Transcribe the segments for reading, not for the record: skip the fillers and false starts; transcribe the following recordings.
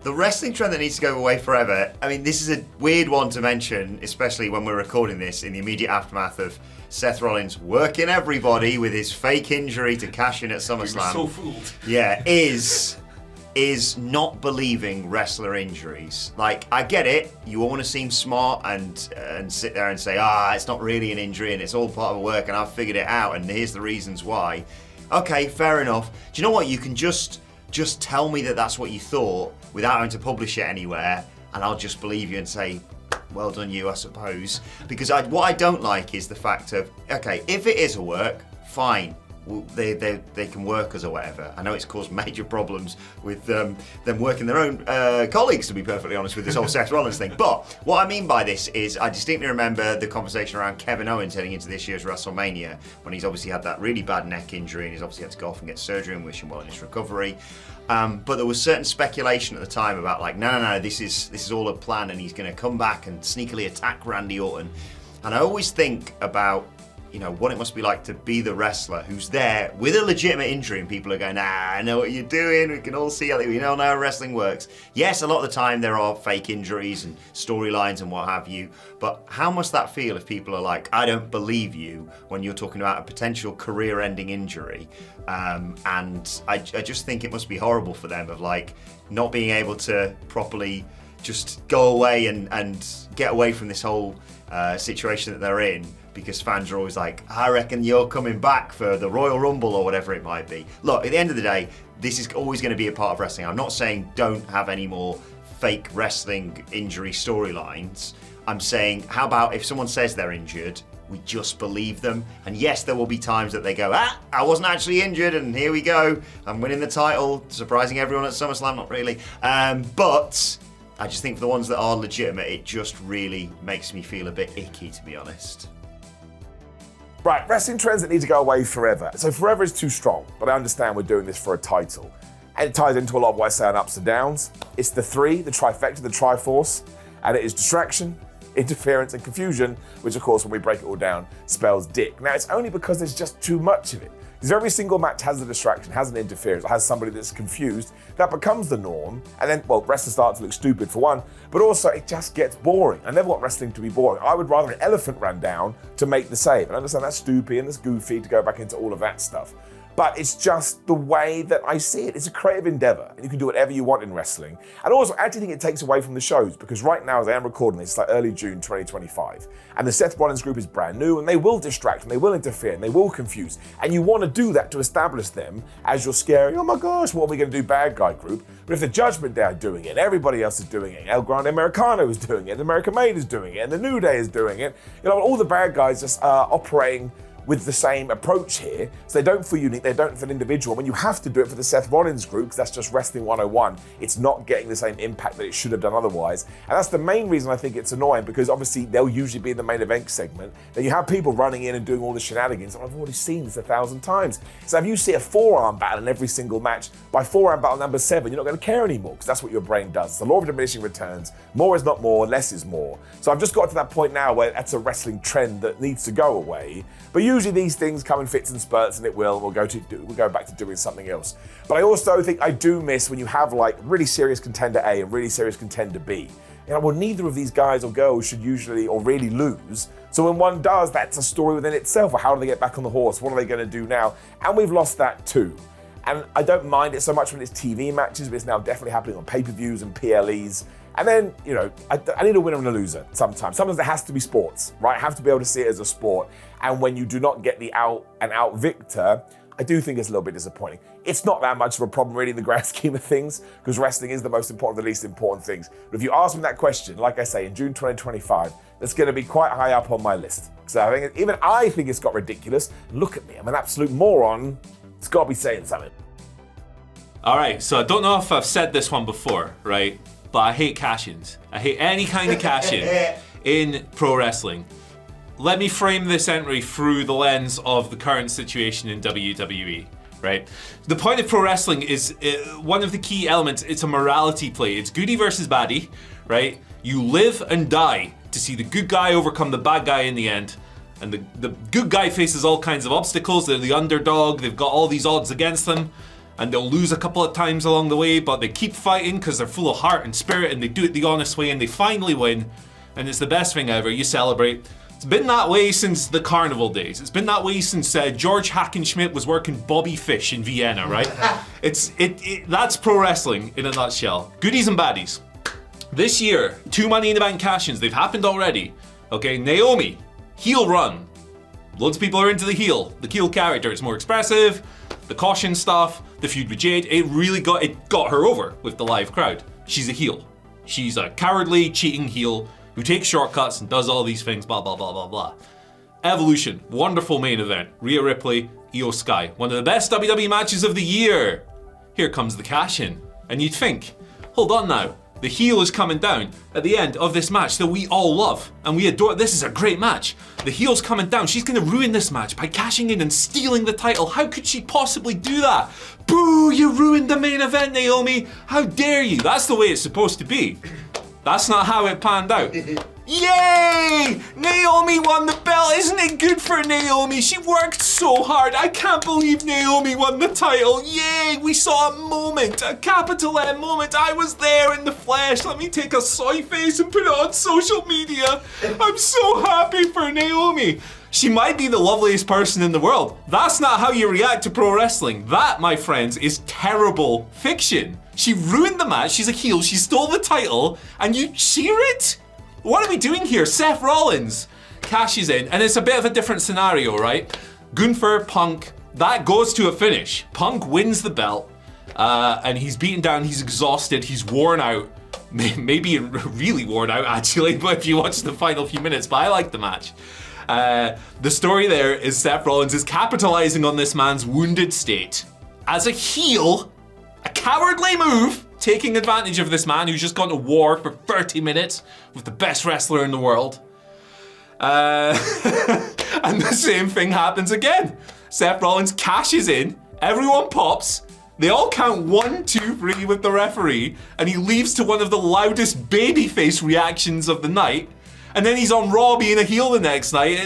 The wrestling trend that needs to go away forever. I mean, this is a weird one to mention, especially when we're recording this in the immediate aftermath of Seth Rollins working everybody with his fake injury to cash in at SummerSlam. So fooled. Yeah, is not believing wrestler injuries. Like, I get it. You all want to seem smart and sit there and say, it's not really an injury and it's all part of work and I've figured it out and here's the reasons why. Okay, fair enough. Do you know what? You can just tell me that that's what you thought without having to publish it anywhere, and I'll just believe you and say, well done you, I suppose. Because what I don't like is the fact of, okay, if it is a work, fine. They can work us or whatever. I know it's caused major problems with them working their own colleagues, to be perfectly honest, with this whole Seth Rollins thing. But what I mean by this is I distinctly remember the conversation around Kevin Owens heading into this year's WrestleMania when he's obviously had that really bad neck injury and he's obviously had to go off and get surgery, and wish him well in his recovery. But there was certain speculation at the time about like, no, this is all a plan and he's going to come back and sneakily attack Randy Orton. And I always think about, you know, what it must be like to be the wrestler who's there with a legitimate injury and people are going, I know what you're doing, we can all see how we know how wrestling works. Yes, a lot of the time there are fake injuries and storylines and what have you, but how must that feel if people are like, I don't believe you when you're talking about a potential career-ending injury? And I just think it must be horrible for them of like not being able to properly just go away and get away from this whole situation that they're in, because fans are always like, I reckon you're coming back for the Royal Rumble or whatever it might be. Look, at the end of the day, this is always going to be a part of wrestling. I'm not saying don't have any more fake wrestling injury storylines. I'm saying, how about if someone says they're injured, we just believe them. And yes, there will be times that they go, I wasn't actually injured, and here we go. I'm winning the title, surprising everyone at SummerSlam, not really. But I just think for the ones that are legitimate, it just really makes me feel a bit icky, to be honest. Right, wrestling trends that need to go away forever. So forever is too strong, but I understand we're doing this for a title. And it ties into a lot of what I say on ups and downs. It's the three, the trifecta, the triforce, and it is distraction, interference, and confusion, which of course, when we break it all down, spells dick. Now, it's only because there's just too much of it. Because every single match has a distraction, has an interference, or has somebody that's confused. That becomes the norm, and then, well, wrestlers start to look stupid for one, but also it just gets boring. I never want wrestling to be boring. I would rather an elephant ran down to make the save. And I understand that's stupid and that's goofy to go back into all of that stuff. But it's just the way that I see it. It's a creative endeavor, and you can do whatever you want in wrestling. And also, I actually think it takes away from the shows, because right now, as I am recording this, it's like early June 2025, and the Seth Rollins group is brand new, and they will distract, and they will interfere, and they will confuse. And you want to do that to establish them as your scary, oh my gosh, what are we going to do, bad guy group? But if the Judgment Day are doing it, and everybody else is doing it, El Grande Americano is doing it, and American Made is doing it, and the New Day is doing it, you know, all the bad guys just operating with the same approach here, so they don't feel unique, they don't feel individual. When you have to do it for the Seth Rollins group, because that's just Wrestling 101, it's not getting the same impact that it should have done otherwise. And that's the main reason I think it's annoying, because obviously they'll usually be in the main event segment. Then you have people running in and doing all the shenanigans. I've already seen this 1,000 times. So if you see a forearm battle in every single match, by forearm battle number 7, you're not going to care anymore, because that's what your brain does. It's the law of diminishing returns. More is not more, less is more. So I've just got to that point now where that's a wrestling trend that needs to go away. But usually these things come in fits and spurts, and it will. We'll go back to doing something else. But I also think I do miss when you have like really serious contender A and really serious contender B. You know, well, neither of these guys or girls should usually or really lose. So when one does, that's a story within itself. Or how do they get back on the horse? What are they going to do now? And we've lost that too. And I don't mind it so much when it's TV matches, but it's now definitely happening on pay-per-views and PLEs. And then, you know, I need a winner and a loser sometimes. Sometimes there has to be sports, right? I have to be able to see it as a sport. And when you do not get the out-and-out victor, I do think it's a little bit disappointing. It's not that much of a problem really in the grand scheme of things, because wrestling is the most important of the least important things. But if you ask me that question, like I say, in June 2025, that's going to be quite high up on my list. So I think even I think it's got ridiculous. Look at me, I'm an absolute moron. It's got to be saying something. All right, so I don't know if I've said this one before, right? But I hate cash-ins. I hate any kind of cash-in in pro wrestling. Let me frame this entry through the lens of the current situation in WWE, right? The point of pro wrestling is one of the key elements. It's a morality play. It's goodie versus baddie, right? You live and die to see the good guy overcome the bad guy in the end. And the good guy faces all kinds of obstacles. They're the underdog. They've got all these odds against them. and they'll lose a couple of times along the way, but they keep fighting because they're full of heart and spirit, and they do it the honest way, and they finally win, and it's the best thing ever. You celebrate. It's been that way since the carnival days. It's been that way since George Hackenschmidt was working Bobby Fish in Vienna, right? That's pro wrestling in a nutshell. Goodies and baddies. This year, 2 Money in the Bank cash-ins, they've happened already. Okay, Naomi, heel run. Loads of people are into the heel character. It's more expressive, the caution stuff, the feud with Jade, it got her over with the live crowd. She's a heel. She's a cowardly, cheating heel who takes shortcuts and does all these things, blah, blah, blah, blah, blah. Evolution, wonderful main event. Rhea Ripley, Io Sky. One of the best WWE matches of the year. Here comes the cash-in. And you'd think, hold on now, the heel is coming down at the end of this match that we all love and we adore. This is a great match. The heel's coming down. She's going to ruin this match by cashing in and stealing the title. How could she possibly do that? Boo, you ruined the main event, Naomi. How dare you? That's the way it's supposed to be. That's not how it panned out. Yay! Naomi won the belt. Isn't it good for Naomi? She worked so hard. I can't believe Naomi won the title. Yay! We saw a moment, a capital M moment. I was there in the flesh. Let me take a soy face and put it on social media. I'm so happy for Naomi. She might be the loveliest person in the world. That's not how you react to pro wrestling. That, my friends, is terrible fiction. She ruined the match. She's a heel. She stole the title, and you cheer it? What are we doing here? Seth Rollins cashes in, and it's a bit of a different scenario, right? Gunther, Punk, that goes to a finish. Punk wins the belt, and he's beaten down, he's exhausted, he's worn out. Maybe really worn out, actually, but if you watch the final few minutes, but I like the match. The story there is Seth Rollins is capitalizing on this man's wounded state. As a heel, a cowardly move, taking advantage of this man who's just gone to war for 30 minutes with the best wrestler in the world. And the same thing happens again. Seth Rollins cashes in, everyone pops, they all count 1, 2, 3 with the referee, and he leaves to one of the loudest babyface reactions of the night, and then he's on Raw being a heel the next night.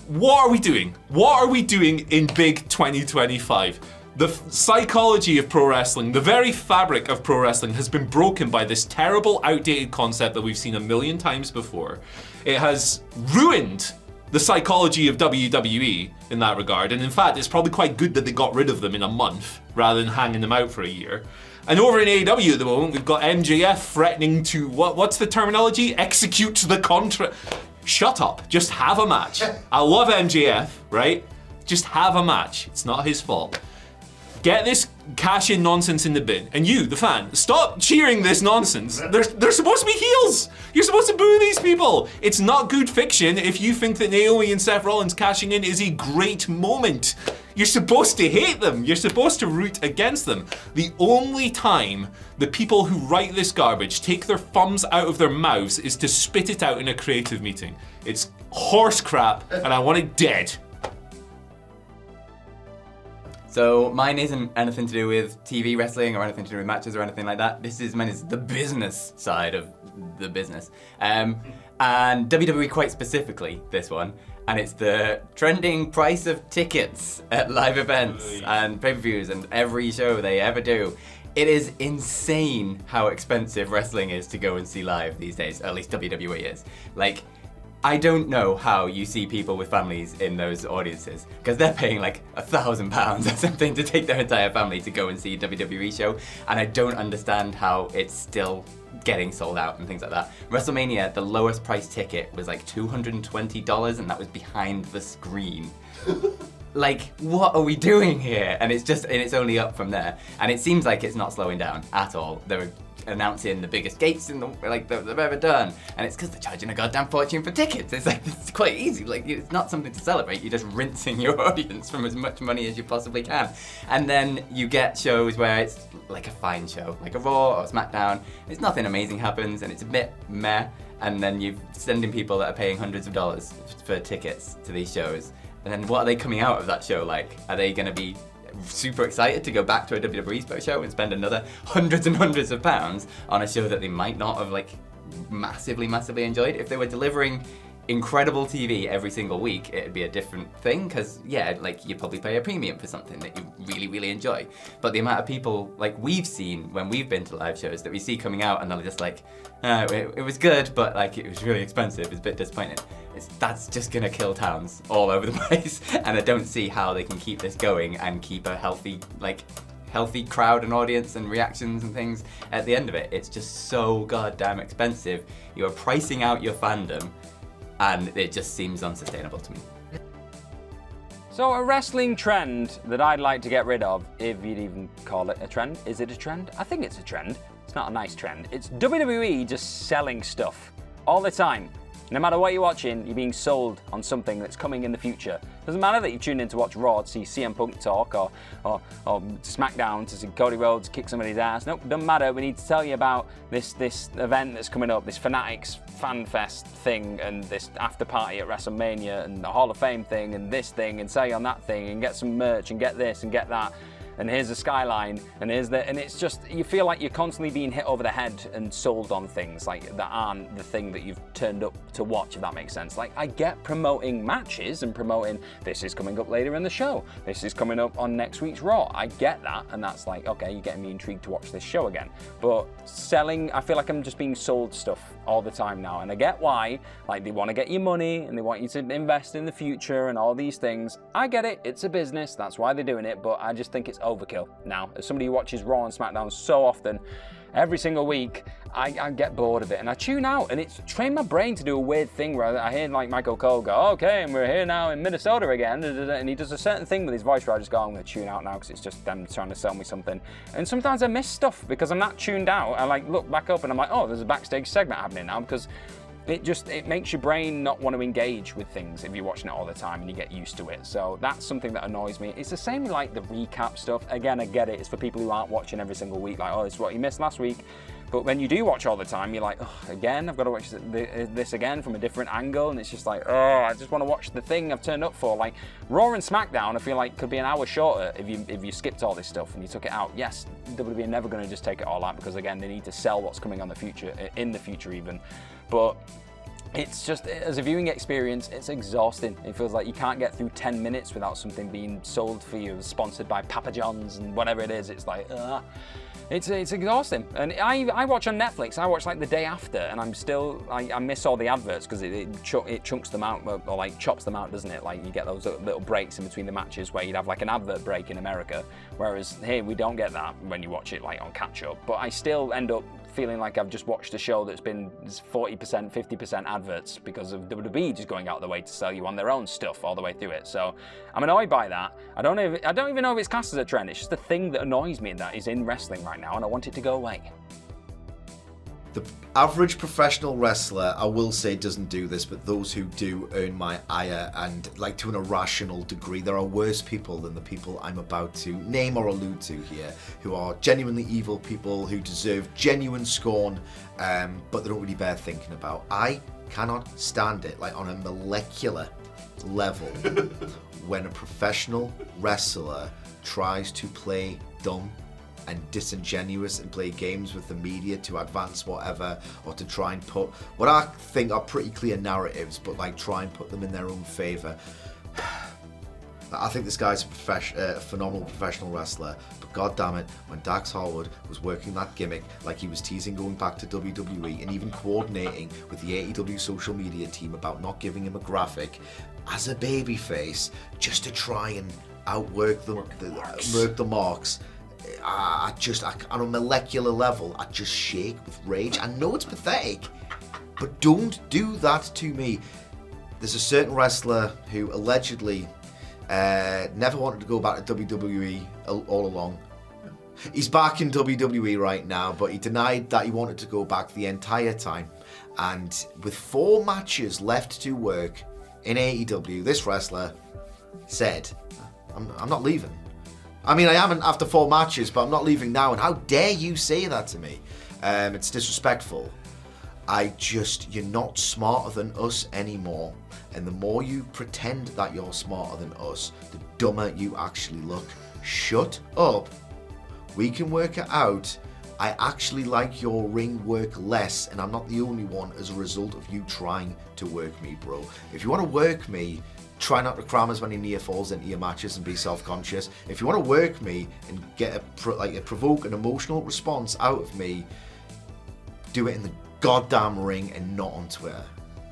What are we doing? What are we doing in big 2025? The psychology of pro wrestling, the very fabric of pro wrestling has been broken by this terrible, outdated concept that we've seen a million times before. It has ruined the psychology of WWE in that regard, and in fact, it's probably quite good that they got rid of them in a month rather than hanging them out for a year. And over in AEW at the moment, we've got MJF threatening to, what's the terminology? Execute the contract. Shut up, just have a match. I love MJF, right? Just have a match, it's not his fault. Get this cash-in nonsense in the bin. And you, the fan, stop cheering this nonsense. They're supposed to be heels. You're supposed to boo these people. It's not good fiction if you think that Naomi and Seth Rollins cashing in is a great moment. You're supposed to hate them. You're supposed to root against them. The only time the people who write this garbage take their thumbs out of their mouths is to spit it out in a creative meeting. It's horse crap, and I want it dead. So mine isn't anything to do with TV wrestling or anything to do with matches or anything like that. Mine is the business side of the business. And WWE quite specifically, this one. And it's the trending price of tickets at live events and pay-per-views and every show they ever do. It is insane how expensive wrestling is to go and see live these days, at least WWE is. Like, I don't know how you see people with families in those audiences, because they're paying like £1,000 or something to take their entire family to go and see a WWE show, and I don't understand how it's still getting sold out and things like that. WrestleMania, the lowest price ticket was like $220, and that was behind the screen. Like, what are we doing here? And it's only up from there, and it seems like it's not slowing down at all. They're announcing the biggest gates in they've ever done, and it's because they're charging a goddamn fortune for tickets. It's like, it's quite easy. Like, it's not something to celebrate. You're just rinsing your audience from as much money as you possibly can. And then you get shows where it's like a fine show, like a Raw or SmackDown. It's nothing amazing happens, and it's a bit meh. And then you're sending people that are paying hundreds of dollars for tickets to these shows. And then what are they coming out of that show like? Are they going to be super excited to go back to a WWE show and spend another hundreds and hundreds of pounds on a show that they might not have like massively enjoyed? If they were delivering incredible TV every single week, it'd be a different thing, because yeah, like you'd probably pay a premium for something that you really, really enjoy. But the amount of people like we've seen when we've been to live shows that we see coming out and they're just like, it was good, but like it was really expensive, it's a bit disappointing. That's just gonna kill towns all over the place, and I don't see how they can keep this going and keep a healthy crowd and audience and reactions and things at the end of it. It's just so goddamn expensive. You're pricing out your fandom, and it just seems unsustainable to me. So a wrestling trend that I'd like to get rid of, if you'd even call it a trend. Is it a trend? I think it's a trend. It's not a nice trend. It's WWE just selling stuff all the time. No matter what you're watching, you're being sold on something that's coming in the future. Doesn't matter that you've tuned in to watch Raw to see CM Punk talk or SmackDown to see Cody Rhodes kick somebody's ass. Nope, doesn't matter. We need to tell you about this event that's coming up, this Fanatics Fan Fest thing, and this after party at WrestleMania, and the Hall of Fame thing, and this thing, and sell you on that thing, and get some merch, and get this, and get that. And here's the skyline, and here's the, and it's just, you feel like you're constantly being hit over the head and sold on things like that aren't the thing that you've turned up to watch, if that makes sense. Like, I get promoting matches and promoting, this is coming up later in the show, this is coming up on next week's Raw. I get that, and that's like, okay, you're getting me intrigued to watch this show again. But selling, I feel like I'm just being sold stuff all the time now, and I get why. Like, they want to get your money, and they want you to invest in the future and all these things. I get it, it's a business, that's why they're doing it, but I just think it's overkill now. As somebody who watches Raw and SmackDown so often, every single week, I get bored of it and I tune out, and it's trained my brain to do a weird thing where I hear like Michael Cole go, okay, and we're here now in Minnesota again, and he does a certain thing with his voice where I just go, I'm going to tune out now because it's just them trying to sell me something. And sometimes I miss stuff because I'm not tuned out. I like look back up and I'm like, oh, there's a backstage segment happening now, because it makes your brain not want to engage with things if you're watching it all the time and you get used to it. So that's something that annoys me. It's the same with like the recap stuff. Again, I get it. It's for people who aren't watching every single week. Like, oh, this is what you missed last week. But when you do watch all the time, you're like, oh, again, I've got to watch this again from a different angle. And it's just like, oh, I just want to watch the thing I've turned up for. Like Raw and SmackDown, I feel like could be an hour shorter if you skipped all this stuff and you took it out. Yes, WWE are never going to just take it all out because, again, they need to sell what's coming in the future even. But it's just, as a viewing experience, it's exhausting. It feels like you can't get through 10 minutes without something being sold for you, sponsored by Papa John's and whatever it is. It's like, it's exhausting. And I watch on Netflix, I watch like the day after, and I'm still, I miss all the adverts because it chunks them out, or like chops them out, doesn't it? Like you get those little breaks in between the matches where you'd have like an advert break in America, whereas here we don't get that when you watch it like on catch up. But I still end up feeling like I've just watched a show that's been 40%, 50% adverts because of WWE just going out of the way to sell you on their own stuff all the way through it. So I'm annoyed by that. I don't even know if it's classed as a trend. It's just a thing that annoys me that is in wrestling right now, and I want it to go away. The average professional wrestler, I will say, doesn't do this, but those who do earn my ire, and like to an irrational degree. There are worse people than the people I'm about to name or allude to here, who are genuinely evil people who deserve genuine scorn, but they don't really bear thinking about. I cannot stand it, like on a molecular level, when a professional wrestler tries to play dumb and disingenuous and play games with the media to advance whatever, or to try and put what I think are pretty clear narratives, but like try and put them in their own favour. I think this guy's a phenomenal professional wrestler, but god damn it, when Dax Harwood was working that gimmick like he was teasing going back to WWE and even coordinating with the AEW social media team about not giving him a graphic as a babyface just to try and outwork the marks, I just, on a molecular level, I just shake with rage. I know it's pathetic, but don't do that to me. There's a certain wrestler who allegedly never wanted to go back to WWE all along. He's back in WWE right now, but he denied that he wanted to go back the entire time. And with 4 matches left to work in AEW, this wrestler said, I'm not leaving. I mean, I haven't after 4 matches, but I'm not leaving now. And how dare you say that to me? It's disrespectful. You're not smarter than us anymore. And the more you pretend that you're smarter than us, the dumber you actually look. Shut up. We can work it out. I actually like your ring work less, and I'm not the only one as a result of you trying to work me, bro. If you want to work me, try not to cram as many near falls into your matches and be self-conscious. If you want to work me and get provoke an emotional response out of me, do it in the goddamn ring and not on Twitter.